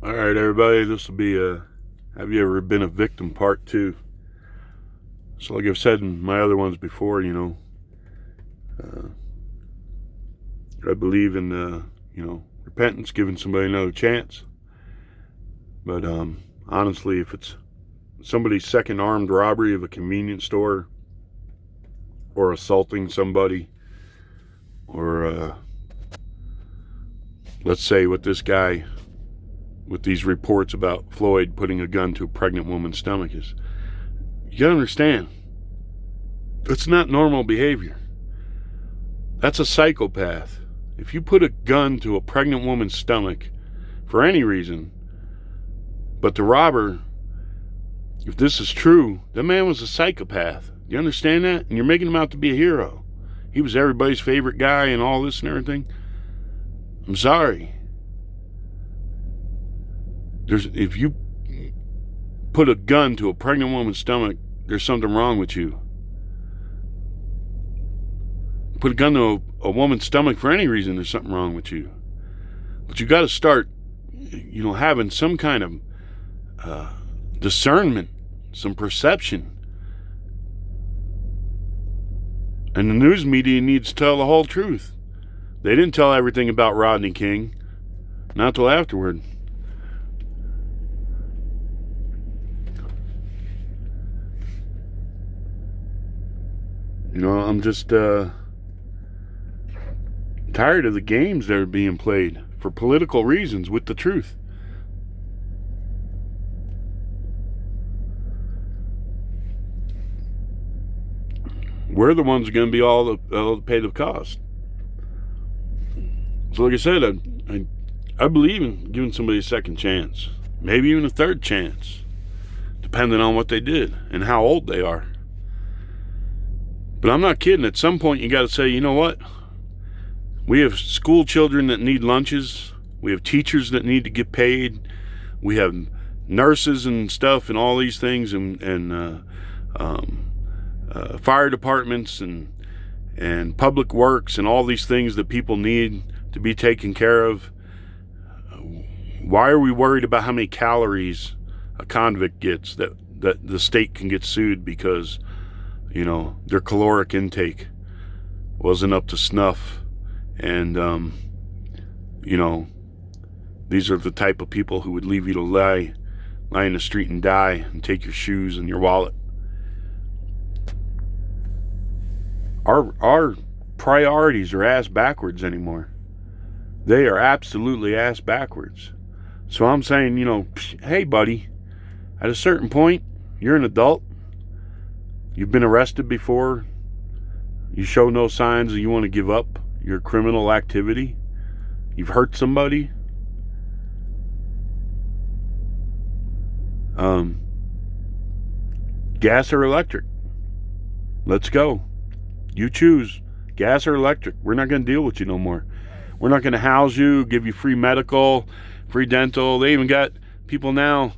All right, everybody, this will be have you ever been a victim part two? So like I've said in my other ones before, uh, I believe in, repentance, giving somebody another chance. But honestly, if it's somebody's second armed robbery of a convenience store or assaulting somebody, or let's say with this guy, with these reports about Floyd putting a gun to a pregnant woman's stomach, is you gotta understand, that's not normal behavior. That's a psychopath. If you put a gun to a pregnant woman's stomach for any reason, but the robber, if this is true, that man was a psychopath. You understand that? And you're making him out to be a hero. He was everybody's favorite guy and all this and everything. I'm sorry. If you put a gun to a pregnant woman's stomach, there's something wrong with you. Put a gun to a woman's stomach for any reason, there's something wrong with you. But you got to start, having some kind of discernment, some perception. And the news media needs to tell the whole truth. They didn't tell everything about Rodney King, not till afterward. I'm just tired of the games that are being played for political reasons with the truth. We're the ones who are going to be all to pay the cost. So like I said, I believe in giving somebody a second chance, maybe even a third chance, depending on what they did and how old they are. But I'm not kidding. At some point, you got to say, you know what? We have school children that need lunches. We have teachers that need to get paid. We have nurses and stuff and all these things, and fire departments and public works and all these things that people need to be taken care of. Why are we worried about how many calories a convict gets that the state can get sued because their caloric intake wasn't up to snuff? And these are the type of people who would leave you to lie in the street and die and take your shoes and your wallet. Our priorities are ass backwards anymore. They are absolutely ass backwards. So I'm saying, hey buddy, at a certain point, you're an adult. You've been arrested before. You show no signs that you want to give up your criminal activity. You've hurt somebody. Gas or electric? Let's go. You choose. Gas or electric. We're not going to deal with you no more. We're not going to house you, give you free medical, free dental. They even got people now,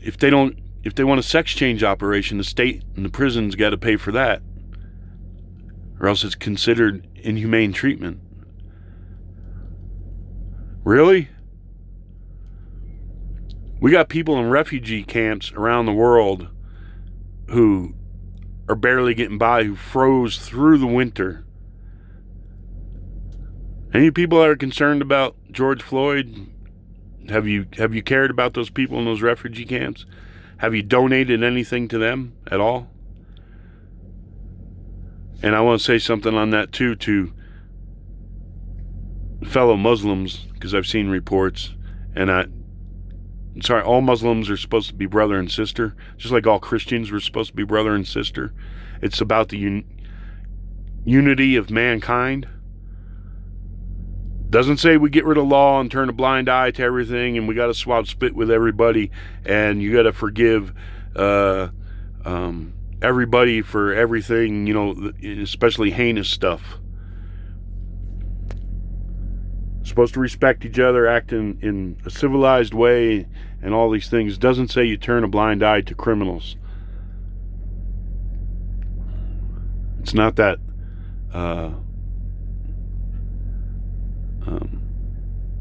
if they want a sex change operation, the state and the prisons got to pay for that, or else it's considered inhumane treatment. Really? We got people in refugee camps around the world who are barely getting by, who froze through the winter. Any people that are concerned about George Floyd, have you cared about those people in those refugee camps? Have you donated anything to them at all? And I want to say something on that too to fellow Muslims, because I've seen reports, and all Muslims are supposed to be brother and sister, just like all Christians were supposed to be brother and sister. It's about the unity of mankind. Doesn't say we get rid of law and turn a blind eye to everything, and we got to swap spit with everybody, and you got to forgive everybody for everything, especially heinous stuff. Supposed to respect each other, act in a civilized way, and all these things. Doesn't say you turn a blind eye to criminals. It's not that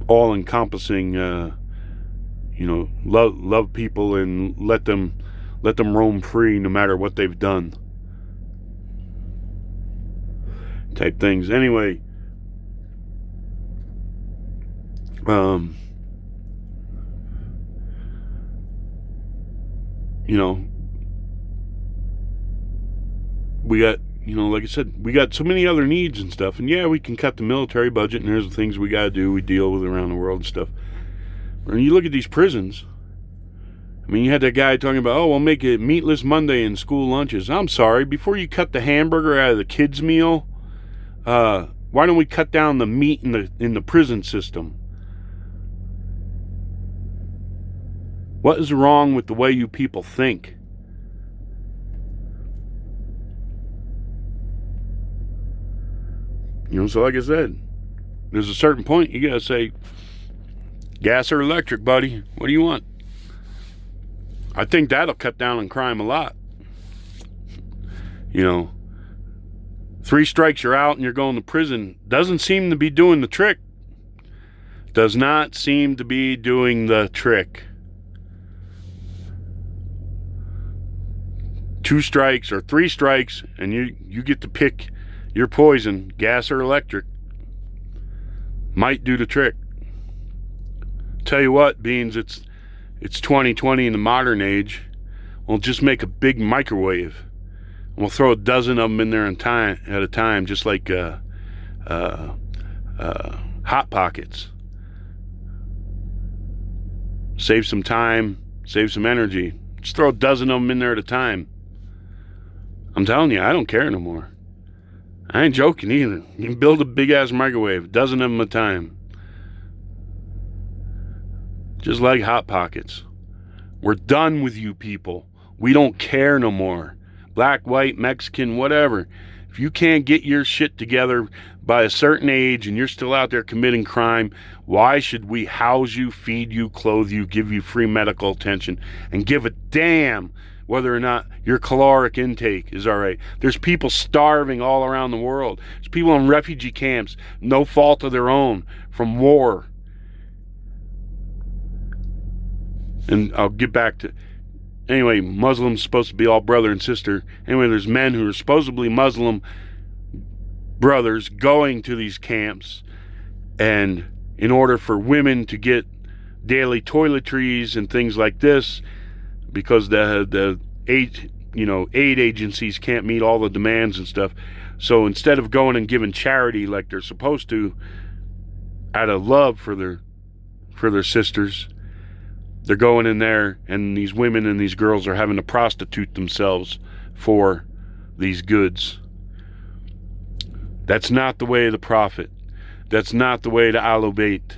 all-encompassing love people and let them roam free no matter what they've done, type things. Anyway, we got, like I said, we got so many other needs and stuff. And yeah, we can cut the military budget, and there's the things we got to do, we deal with around the world and stuff. When you look at these prisons, I mean, you had that guy talking about, oh, we'll make it meatless Monday in school lunches. I'm sorry, before you cut the hamburger out of the kids' meal, why don't we cut down the meat in the prison system? What is wrong with the way you people think? So like I said, there's a certain point you gotta say, gas or electric, buddy? What do you want? I think that'll cut down on crime a lot. 3 strikes, you're out and you're going to prison. Doesn't seem to be doing the trick. Does not seem to be doing the trick. 2 strikes or 3 strikes, and you get to pick your poison, gas or electric. Might do the trick. Tell you what, Beans, it's 2020 in the modern age. We'll just make a big microwave. We'll throw a dozen of them in there at a time, just like Hot Pockets. Save some time, save some energy. Just throw a dozen of them in there at a time. I'm telling you, I don't care no more. I ain't joking either. You can build a big-ass microwave, a dozen of them at a time. Just like Hot Pockets. We're done with you people. We don't care no more. Black, white, Mexican, whatever. If you can't get your shit together by a certain age and you're still out there committing crime, why should we house you, feed you, clothe you, give you free medical attention, and give a damn whether or not your caloric intake is all right? There's people starving all around the world. There's people in refugee camps, no fault of their own, from war. And I'll get back to... Anyway, Muslims supposed to be all brother and sister. Anyway, there's men who are supposedly Muslim brothers going to these camps, and in order for women to get daily toiletries and things like this, because the aid agencies can't meet all the demands and stuff. So instead of going and giving charity like they're supposed to, out of love for their sisters, they're going in there, and these women and these girls are having to prostitute themselves for these goods. That's not the way of the Prophet. That's not the way to Ahlul Bayt.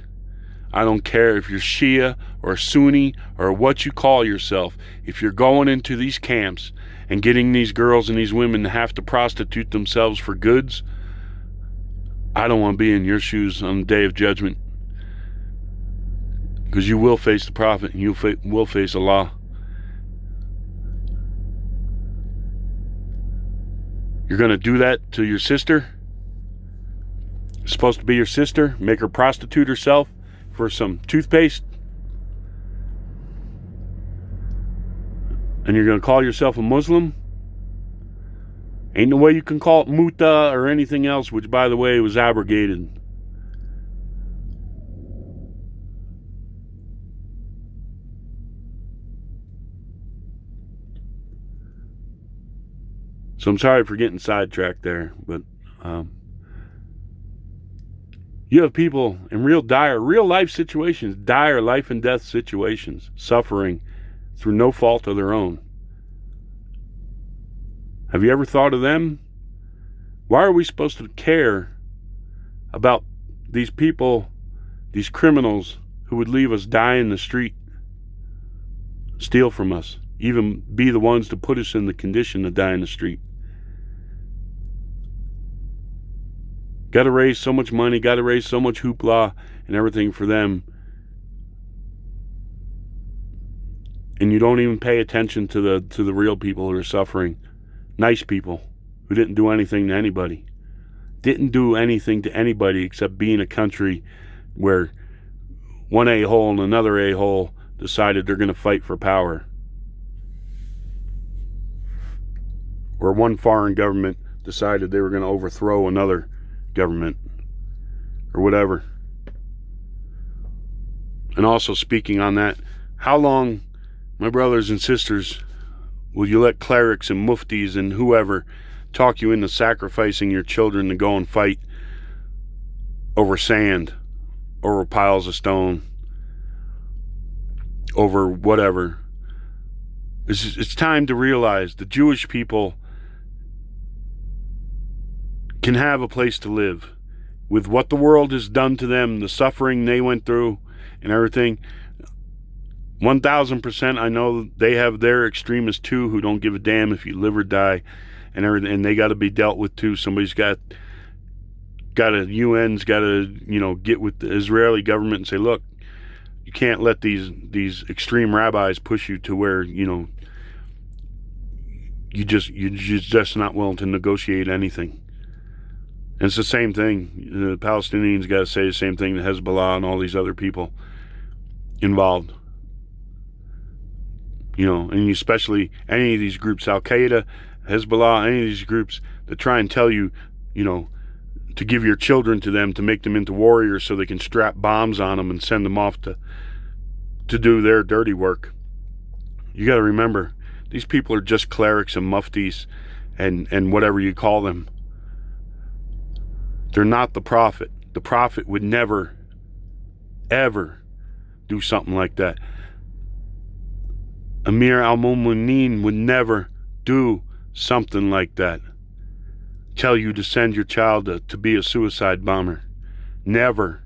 I don't care if you're Shia or Sunni or what you call yourself. If you're going into these camps and getting these girls and these women to have to prostitute themselves for goods, I don't want to be in your shoes on the Day of Judgment. Because you will face the Prophet and you will face Allah. You're going to do that to your sister? It's supposed to be your sister? Make her prostitute herself for some toothpaste? And you're going to call yourself a Muslim? Ain't no way you can call it Muta or anything else, which, by the way, was abrogated. So I'm sorry for getting sidetracked there, but you have people in real life situations, dire life and death situations, suffering through no fault of their own. Have you ever thought of them? Why are we supposed to care about these people, these criminals who would leave us die in the street, steal from us, even be the ones to put us in the condition to die in the street? Got to raise so much money, got to raise so much hoopla and everything for them, and you don't even pay attention to the real people who are suffering. Nice people who didn't do anything to anybody. Didn't do anything to anybody except be in a country where one a-hole and another a-hole decided they're going to fight for power. Or one foreign government decided they were going to overthrow another government. Or whatever. And also speaking on that, how long, my brothers and sisters, will you let clerics and muftis and whoever talk you into sacrificing your children to go and fight over sand, over piles of stone, over whatever? It's time to realize the Jewish people can have a place to live. With what the world has done to them, the suffering they went through and everything, 1,000% I know they have their extremists too, who don't give a damn if you live or die and everything, and they got to be dealt with too. Somebody's got UN's got to, get with the Israeli government and say, look, you can't let these extreme rabbis push you to where, you're just not willing to negotiate anything. And it's the same thing. The Palestinians got to say the same thing to Hezbollah and all these other people involved. And especially any of these groups, Al-Qaeda, Hezbollah, any of these groups that try and tell you, to give your children to them, to make them into warriors so they can strap bombs on them and send them off to do their dirty work. You got to remember, these people are just clerics and muftis and whatever you call them. They're not the prophet. The prophet would never, ever do something like that. Amir al-Mu'minin would never do something like that. Tell you to send your child to be a suicide bomber. Never.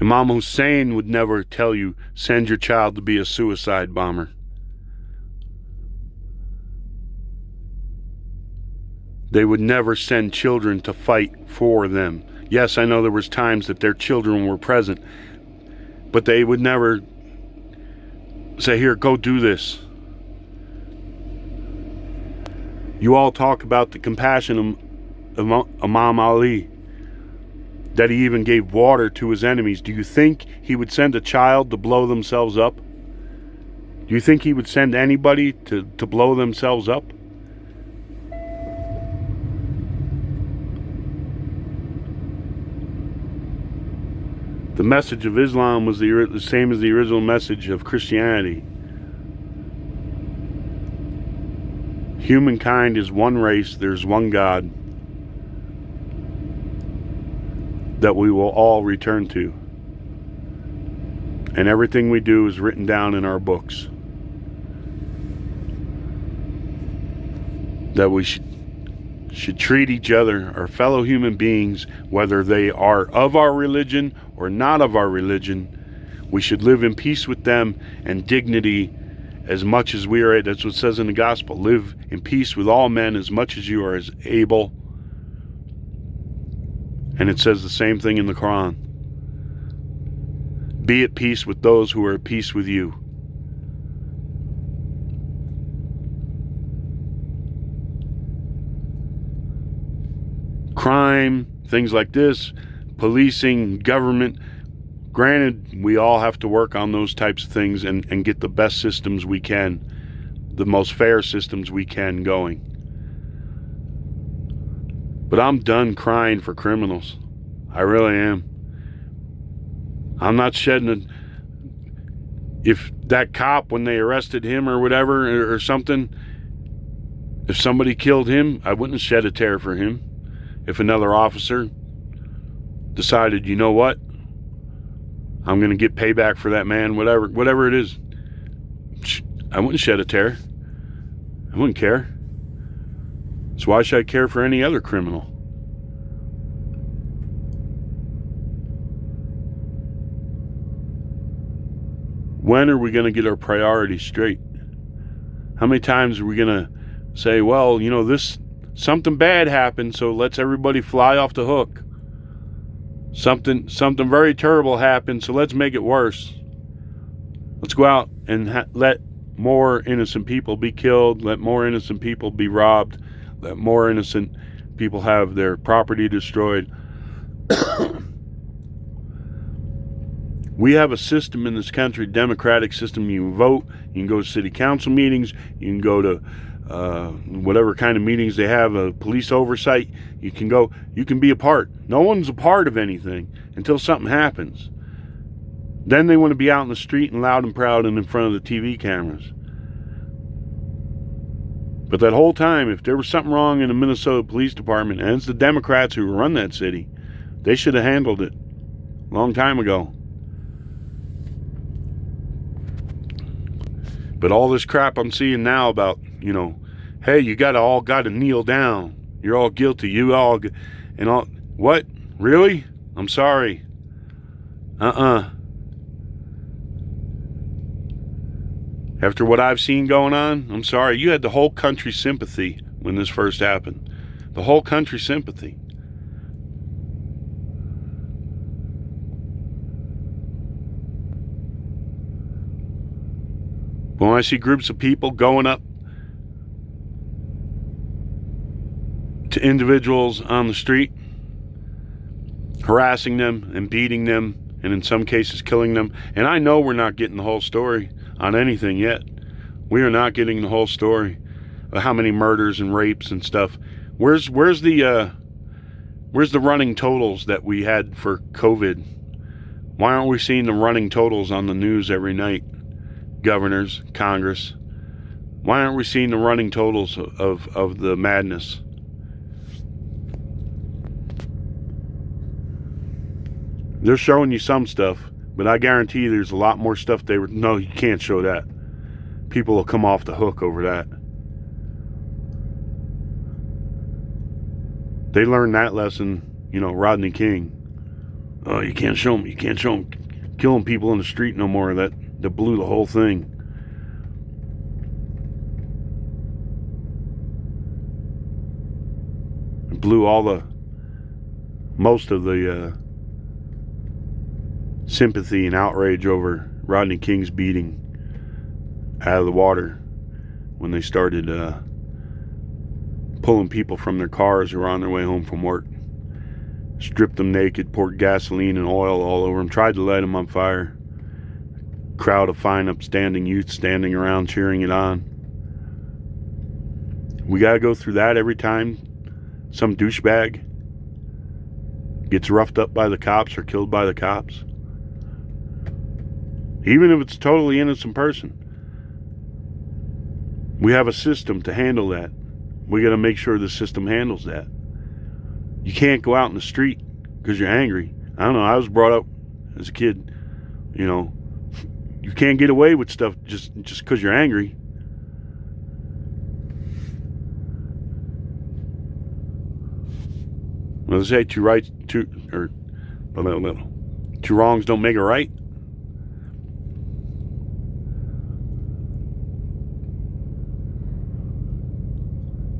Imam Hussein would never tell you, send your child to be a suicide bomber. They would never send children to fight for them. Yes, I know there was times that their children were present, but they would never say, here, go do this. You all talk about the compassion of Imam Ali, that he even gave water to his enemies. Do you think he would send a child to blow themselves up? Do you think he would send anybody to blow themselves up? The message of Islam was the same as the original message of Christianity. Humankind is one race, there's one God that we will all return to. And everything we do is written down in our books. That we should treat each other, our fellow human beings, whether they are of our religion or not of our religion. We should live in peace with them and dignity as much as we are. That's what it says in the gospel. Live in peace with all men as much as you are as able. And it says the same thing in the Quran. Be at peace with those who are at peace with you. Crime, things like this, policing, government. Granted, we all have to work on those types of things and get the best systems we can, the most fair systems we can going. But I'm done crying for criminals. I really am. I'm not shedding if that cop, when they arrested him or whatever or something, if somebody killed him, I wouldn't shed a tear for him. If another officer decided, you know what, I'm going to get payback for that man, whatever it is, I wouldn't shed a tear. I wouldn't care. So why should I care for any other criminal? When are we going to get our priorities straight? How many times are we going to say, well, something bad happened, so let's everybody fly off the hook. Something very terrible happened, so let's make it worse. Let's go out and let more innocent people be killed, let more innocent people be robbed, let more innocent people have their property destroyed. We have a system in this country, democratic system. You can vote, you can go to city council meetings, you can go to whatever kind of meetings they have, police oversight. You can go, you can be a part. No one's a part of anything until something happens. Then they want to be out in the street and loud and proud and in front of the TV cameras. But that whole time, if there was something wrong in the Minnesota Police Department, and it's the Democrats who run that city, they should have handled it a long time ago. But all this crap I'm seeing now about, hey, you all got to kneel down. You're all guilty. You all, and all, what? Really? I'm sorry. After what I've seen going on, I'm sorry. You had the whole country's sympathy when this first happened. The whole country's sympathy. But when I see groups of people going up to individuals on the street, harassing them and beating them, and in some cases killing them, and I know we're not getting the whole story on anything yet. We are not getting the whole story of how many murders and rapes and stuff. Where's the running totals that we had for COVID? Why aren't we seeing the running totals on the news every night? Governors, Congress. Why aren't we seeing the running totals of the madness? They're showing you some stuff, but I guarantee you there's a lot more stuff no, you can't show that. People will come off the hook over that. They learned that lesson, Rodney King. Oh, you can't show them killing people in the street no more. That blew the whole thing. It blew most of the sympathy and outrage over Rodney King's beating out of the water when they started pulling people from their cars who were on their way home from work. Stripped them naked, poured gasoline and oil all over them, tried to light them on fire. Crowd of fine, upstanding youth standing around cheering it on. We got to go through that every time some douchebag gets roughed up by the cops or killed by the cops. Even if it's a totally innocent person. We have a system to handle that. We got to make sure the system handles that. You can't go out in the street because you're angry. I don't know, I was brought up as a kid, you can't get away with stuff just because you're angry. Well, they say two wrongs don't make a right.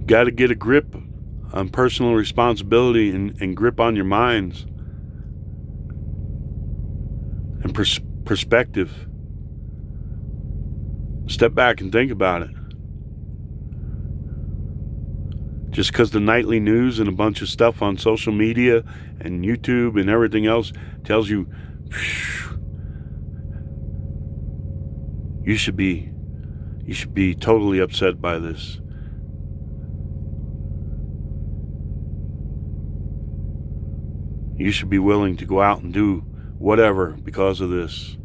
Got to get a grip on personal responsibility and grip on your minds and perspective. Step back and think about it. Just because the nightly news and a bunch of stuff on social media and YouTube and everything else tells you you should be totally upset by this. You should be willing to go out and do whatever because of this.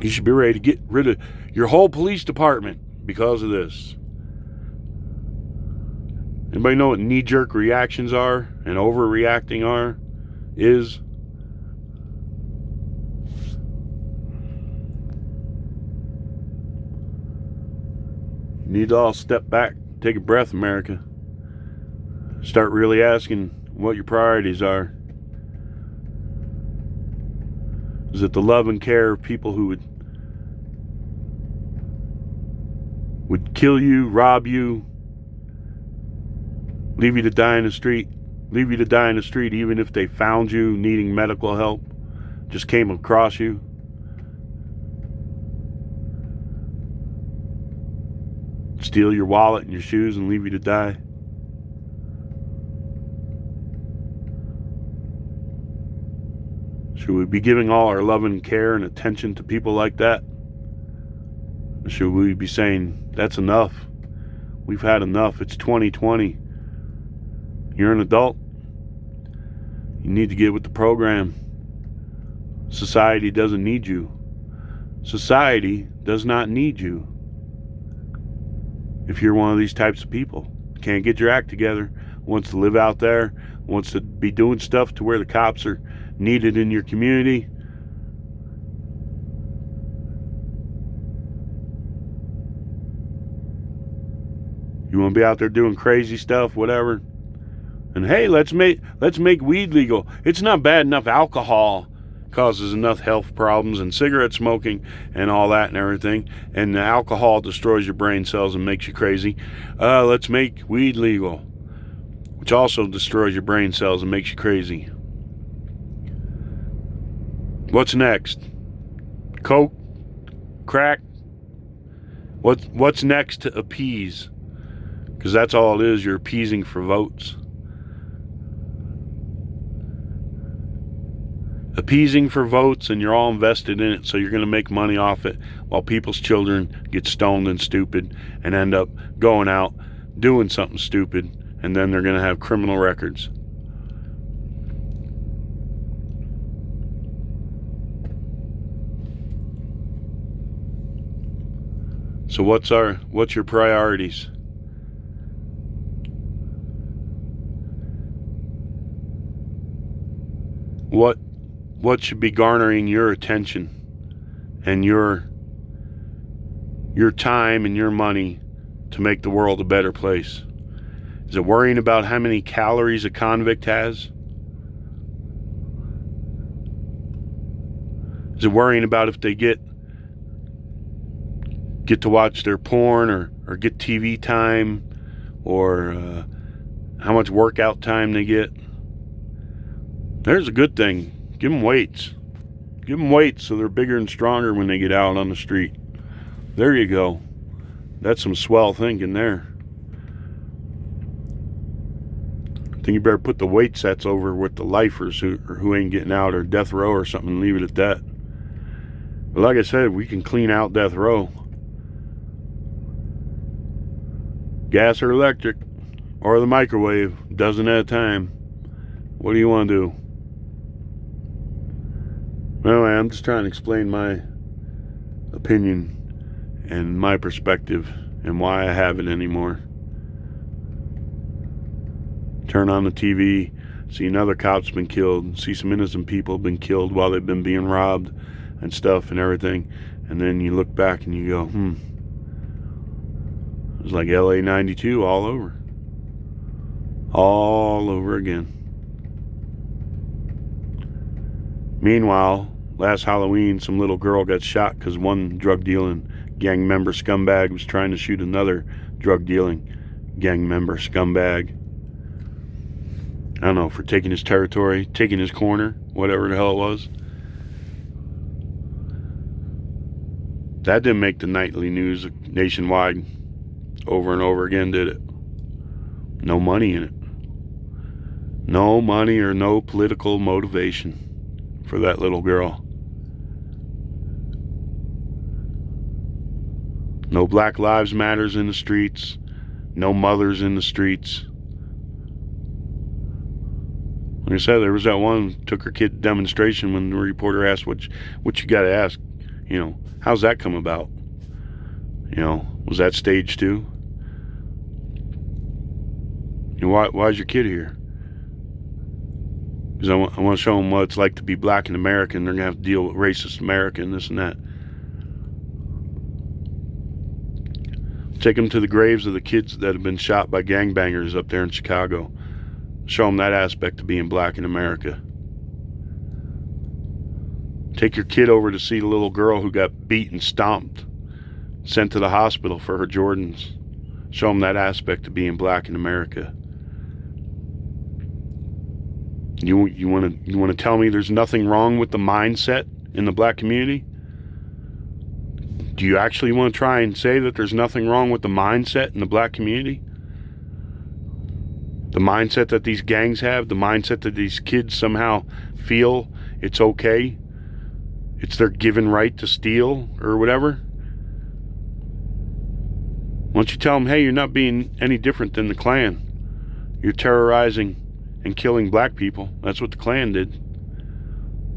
You should be ready to get rid of your whole police department because of this. Anybody know what knee-jerk reactions are and overreacting is? You need to all step back, take a breath, America. Start really asking what your priorities are. Is it the love and care of people who would kill you, rob you, leave you to die in the street? Leave you to die in the street even if they found you needing medical help, just came across you? Steal your wallet and your shoes and leave you to die? Should we be giving all our love and care and attention to people like that? Or should we be saying, that's enough? We've had enough. It's 2020. You're an adult. You need to get with the program. Society doesn't need you. Society does not need you. If you're one of these types of people, can't get your act together, wants to live out there, wants to be doing stuff to where the cops are needed in your community, you want to be out there doing crazy stuff, whatever. And hey, let's make weed legal. It's not bad enough alcohol causes enough health problems, and cigarette smoking and all that and everything, and the alcohol destroys your brain cells and makes you crazy. Let's make weed legal, which also destroys your brain cells and makes you crazy. What's next? Coke? Crack? What's next to appease? Because that's all it is. You're appeasing for votes. Appeasing for votes, and you're all invested in it, so you're going to make money off it while people's children get stoned and stupid and end up going out doing something stupid, and then they're going to have criminal records. So what's your priorities? What should be garnering your attention and your time and your money to make the world a better place? Is it worrying about how many calories a convict has? Is it worrying about if they get to watch their porn or get TV time, or how much workout time they get? There's a good thing. Give them weights. Give them weights so they're bigger and stronger when they get out on the street. There you go. That's some swell thinking there. I think you better put the weight sets over with the lifers who ain't getting out, or death row or something, and leave it at that. But like I said, we can clean out death row. Gas or electric, or the microwave, dozen at a time. What do you want to do? Anyway, I'm just trying to explain my opinion and my perspective and why I have it anymore. Turn on the TV, see another cop's been killed, see some innocent people been killed while they've been being robbed and stuff and everything, and then you look back and you go, it was like LA 92 all over. All over again. Meanwhile, last Halloween, some little girl got shot because one drug dealing gang member scumbag was trying to shoot another drug dealing gang member scumbag. I don't know, for taking his territory, taking his corner, whatever the hell it was. That didn't make the nightly news nationwide over and over again, did it? No money in it. No money or no political motivation for that little girl. No Black Lives Matters in the streets. No mothers in the streets. Like I said, there was that one took her kid to demonstration when the reporter asked what you got to ask. How's that come about? Was that staged too? Why's your kid here? Because I want to show them what it's like to be black in America, and they're going to have to deal with racist America and this and that. Take them to the graves of the kids that have been shot by gangbangers up there in Chicago. Show them that aspect of being black in America. Take your kid over to see the little girl who got beat and stomped, sent to the hospital for her Jordans. Show them that aspect of being black in America. You want to tell me there's nothing wrong with the mindset in the black community? Do you actually want to try and say that there's nothing wrong with the mindset in the black community? The mindset that these gangs have, the mindset that these kids somehow feel it's okay. It's their given right to steal or whatever. Once you tell them, hey, you're not being any different than the Klan. You're terrorizing and killing black people. That's what the Klan did.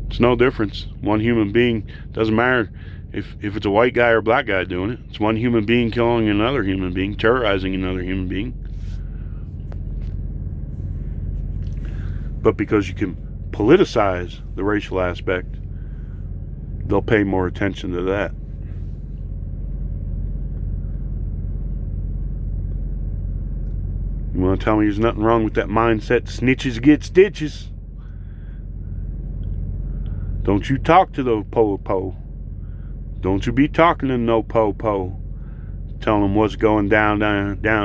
It's no difference. One human being, doesn't matter if it's a white guy or a black guy doing it. It's one human being killing another human being, terrorizing another human being. But because you can politicize the racial aspect, they'll pay more attention to that. You want to tell me there's nothing wrong with that mindset? Snitches get stitches. Don't you talk to those po-po. Don't you be talking to no po-po. Telling them what's going down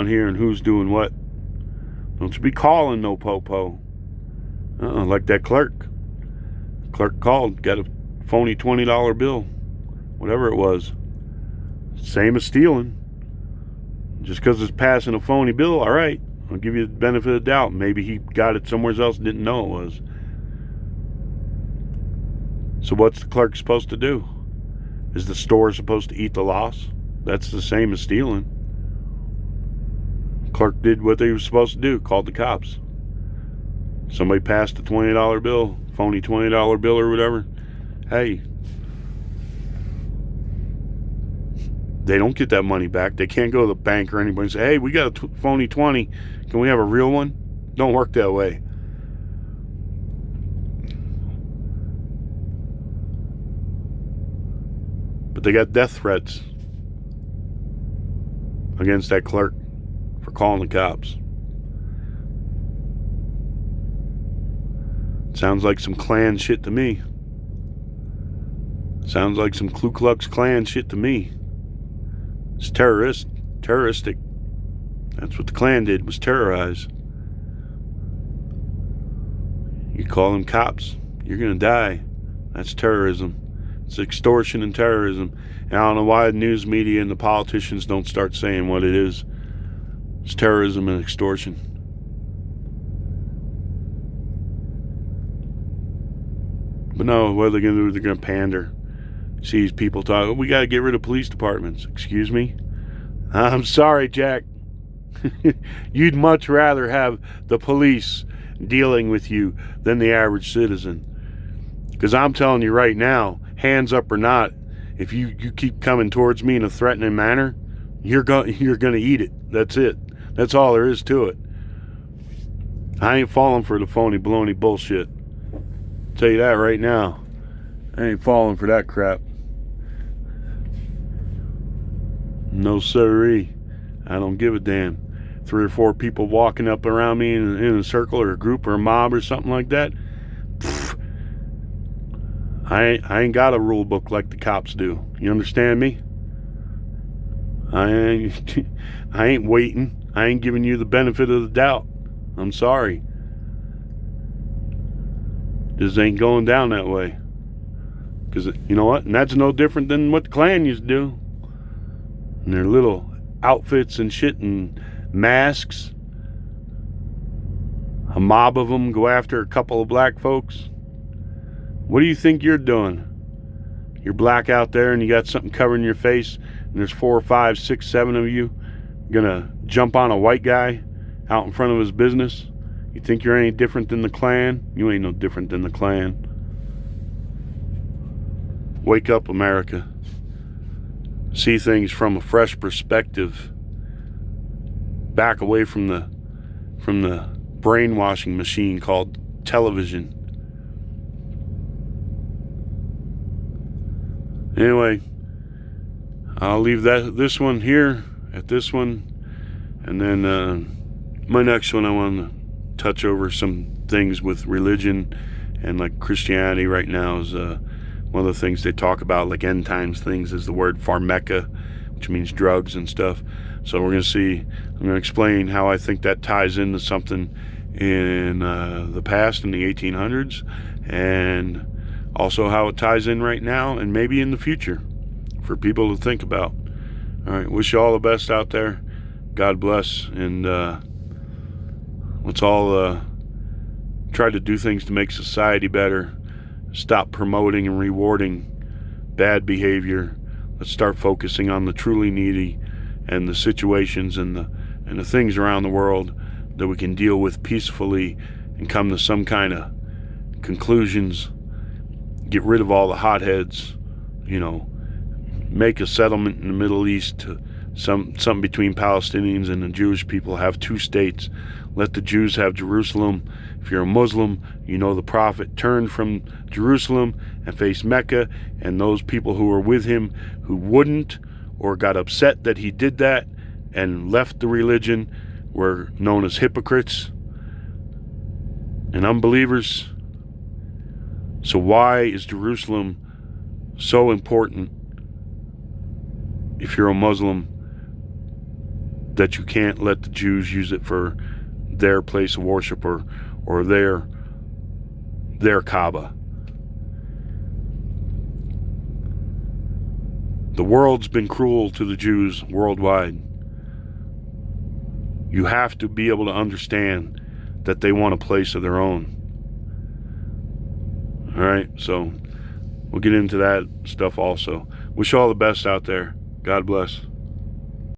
here and who's doing what. Don't you be calling no po-po. Like that clerk. Clerk called, got a phony $20 bill. Whatever it was. Same as stealing. Just because it's passing a phony bill, all right. I'll give you the benefit of the doubt. Maybe he got it somewhere else and didn't know it was. So what's the clerk supposed to do? Is the store supposed to eat the loss? That's the same as stealing. Clerk did what they were supposed to do, called the cops. Somebody passed a $20 bill, phony $20 bill or whatever. Hey, they don't get that money back. They can't go to the bank or anybody and say, hey, we got a phony 20. Can we have a real one? Don't work that way. But they got death threats against that clerk for calling the cops. Sounds like some Klan shit to me. Sounds like some Ku Klux Klan shit to me. It's terroristic. That's what the Klan did, was terrorize. You call them cops, you're gonna die. That's terrorism. It's extortion and terrorism. And I don't know why the news media and the politicians don't start saying what it is. It's terrorism and extortion. But no, what are they going to do? They're going to pander. See these people talk, oh, we got to get rid of police departments. Excuse me? I'm sorry, Jack. You'd much rather have the police dealing with you than the average citizen. Because I'm telling you right now, hands up or not, if you keep coming towards me in a threatening manner, you're going to eat it. That's it. That's all there is to it. I ain't falling for the phony baloney bullshit. Tell you that right now. I ain't falling for that crap. No siree. I don't give a damn. 3 or 4 people walking up around me in a circle or a group or a mob or something like that. Pfft. I ain't got a rule book like the cops do. You understand me? I ain't waiting. I ain't giving you the benefit of the doubt. I'm sorry. This ain't going down that way. Because, you know what? And that's no different than what the Klan used to do. And their little outfits and shit and masks. A mob of them go after a couple of black folks. What do you think you're doing? You're black out there and you got something covering your face, and there's 4, 5, 6, 7 of you gonna jump on a white guy out in front of his business? You think you're any different than the Klan? You ain't no different than the Klan. Wake up, America. See things from a fresh perspective. Back away from the brainwashing machine called television. Anyway, I'll leave this one here at this one, and then my next one I want to touch over some things with religion and like Christianity right now is one of the things they talk about, like end times things, is the word pharmaca, which means drugs and stuff. So I'm going to explain how I think that ties into something in the past, in the 1800s, and also how it ties in right now and maybe in the future for people to think about. All right, wish you all the best out there. God bless, and let's all try to do things to make society better stop promoting and rewarding bad behavior. Let's start focusing on the truly needy and the situations and the things around the world that we can deal with peacefully and come to some kind of conclusions. Get rid of all the hotheads, make a settlement in the Middle East, something between Palestinians and the Jewish people, have two states. Let the Jews have Jerusalem. If you're a Muslim, the Prophet turned from Jerusalem and faced Mecca, and those people who were with him who wouldn't or got upset that he did that and left the religion were known as hypocrites and unbelievers. So why is Jerusalem so important if you're a Muslim that you can't let the Jews use it for their place of worship or their Kaaba? The world's been cruel to the Jews worldwide. You have to be able to understand that they want a place of their own. All right, so we'll get into that stuff also. Wish you all the best out there. God bless.